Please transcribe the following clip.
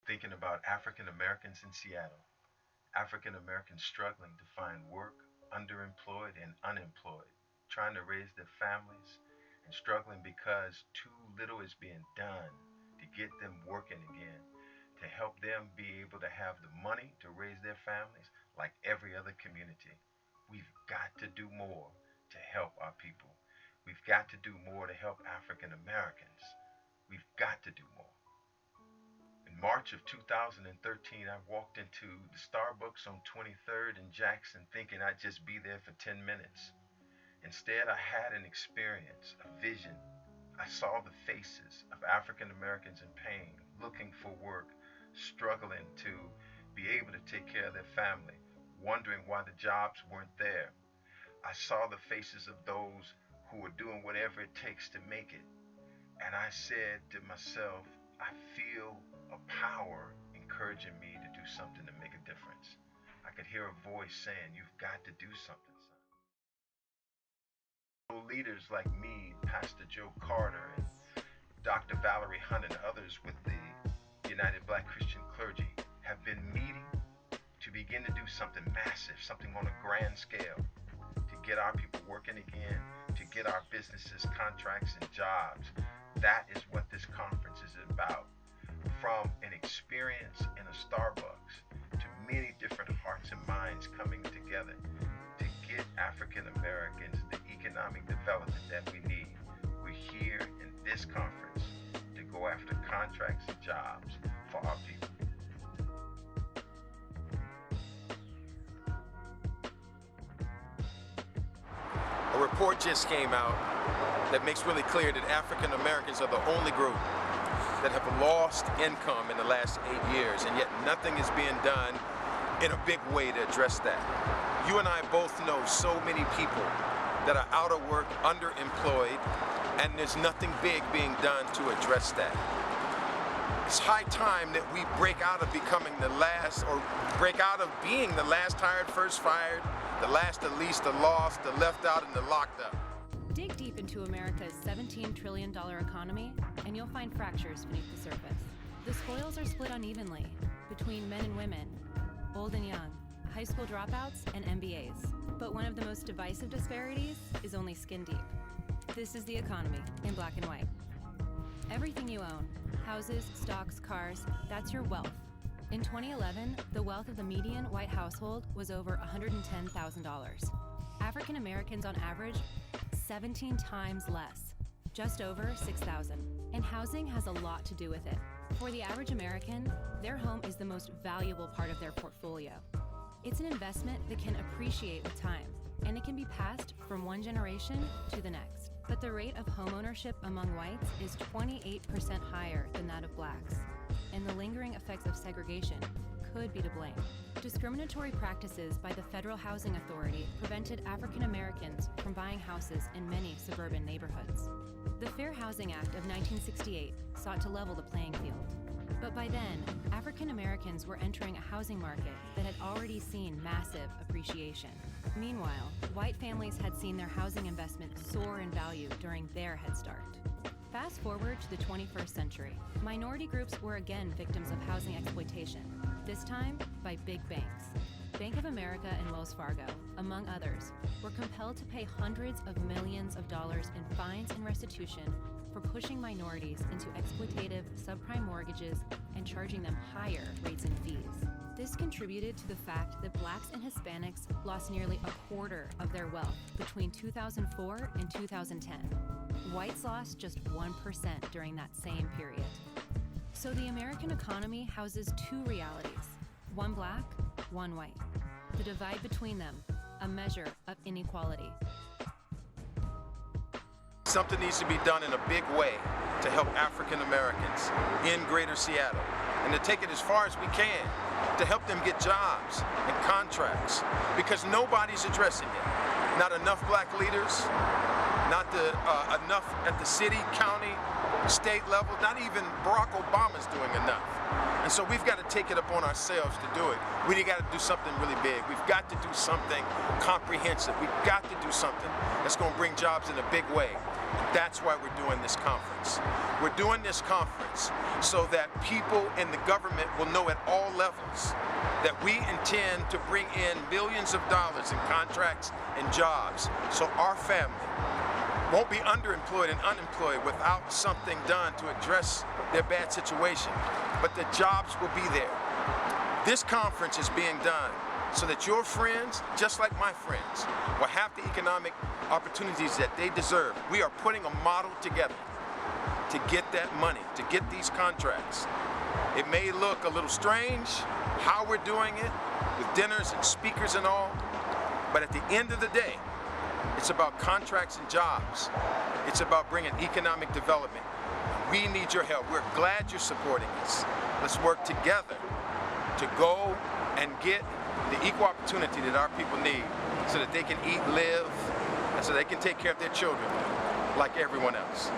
thinking about African Americans in Seattle, African Americans struggling to find work, underemployed and unemployed, trying to raise their families, and struggling because too little is being done to get them working again, to help them be able to have the money to raise their families like every other community. We've got to do more to help our people. We've got to do more to help African Americans. We've got to do more. In March of 2013, I walked into the Starbucks on 23rd and Jackson thinking I'd just be there for 10 minutes. Instead, I had an experience, a vision. I saw the faces of African Americans in pain, looking for work, struggling to be able to take care of their family, wondering why the jobs weren't there. I saw the faces of those who were doing whatever it takes to make it. And I said to myself, I feel a power encouraging me to do something to make a difference. I could hear a voice saying, you've got to do something, son. Leaders like me, Pastor Joe Carter and Dr. Valerie Hunt and others with the United Black Christian Clergy have been meeting to begin to do something massive, something on a grand scale, to get our people working again, to get our businesses contracts and jobs. That is what this conference is about. From an experience in a Starbucks to many different hearts and minds coming together to get African Americans the economic development that we need. We're here in this conference to go after contracts and jobs for our people. A report just came out that makes really clear that African Americans are the only group that have lost income in the last 8 years, and yet nothing is being done in a big way to address that. You and I both know so many people that are out of work, underemployed, and there's nothing big being done to address that. It's high time that we break out of becoming the last, or break out of being the last hired, first fired, the last, the least, the lost, the left out, and the locked up. Dig deep into America's $17 trillion economy, and you'll find fractures beneath the surface. The spoils are split unevenly between men and women, old and young, high school dropouts, and MBAs. But one of the most divisive disparities is only skin deep. This is the economy in black and white. Everything you own, houses, stocks, cars, that's your wealth. In 2011, the wealth of the median white household was over $110,000. African Americans on average, 17 times less, just over $6,000. And housing has a lot to do with it. For the average American, their home is the most valuable part of their portfolio. It's an investment that can appreciate with time, and it can be passed from one generation to the next. But the rate of homeownership among whites is 28% higher than that of blacks, and the lingering effects of segregation could be to blame. Discriminatory practices by the Federal Housing Authority prevented African Americans from buying houses in many suburban neighborhoods. The Fair Housing Act of 1968 sought to level the playing field. But by then, African Americans were entering a housing market that had already seen massive appreciation. Meanwhile, white families had seen their housing investment soar in value during their head start. Fast forward to the 21st century, minority groups were again victims of housing exploitation, this time by big banks. Bank of America and Wells Fargo, among others, were compelled to pay hundreds of millions of dollars in fines and restitution for pushing minorities into exploitative subprime mortgages and charging them higher rates and fees. This contributed to the fact that blacks and Hispanics lost nearly a quarter of their wealth between 2004 and 2010. Whites lost just 1% during that same period. So the American economy houses two realities, one black, one white. The divide between them, a measure of inequality. Something needs to be done in a big way to help African Americans in Greater Seattle, and to take it as far as we can to help them get jobs and contracts, because nobody's addressing it. Not enough black leaders, not enough at the city, county, state level, not even Barack Obama's doing enough. And so we've got to take it upon ourselves to do it. We got to do something really big. We've got to do something comprehensive. We've got to do something that's going to bring jobs in a big way. That's why we're doing this conference. We're doing this conference so that people in the government will know at all levels that we intend to bring in millions of dollars in contracts and jobs, so our family won't be underemployed and unemployed without something done to address their bad situation. But the jobs will be there. This conference is being done so that your friends, just like my friends, will have the economic opportunities that they deserve. We are putting a model together to get that money, to get these contracts. It may look a little strange how we're doing it, with dinners and speakers and all, but at the end of the day, it's about contracts and jobs. It's about bringing economic development. We need your help. We're glad you're supporting us. Let's work together to go and get the equal opportunity that our people need so that they can eat, live, and so they can take care of their children like everyone else.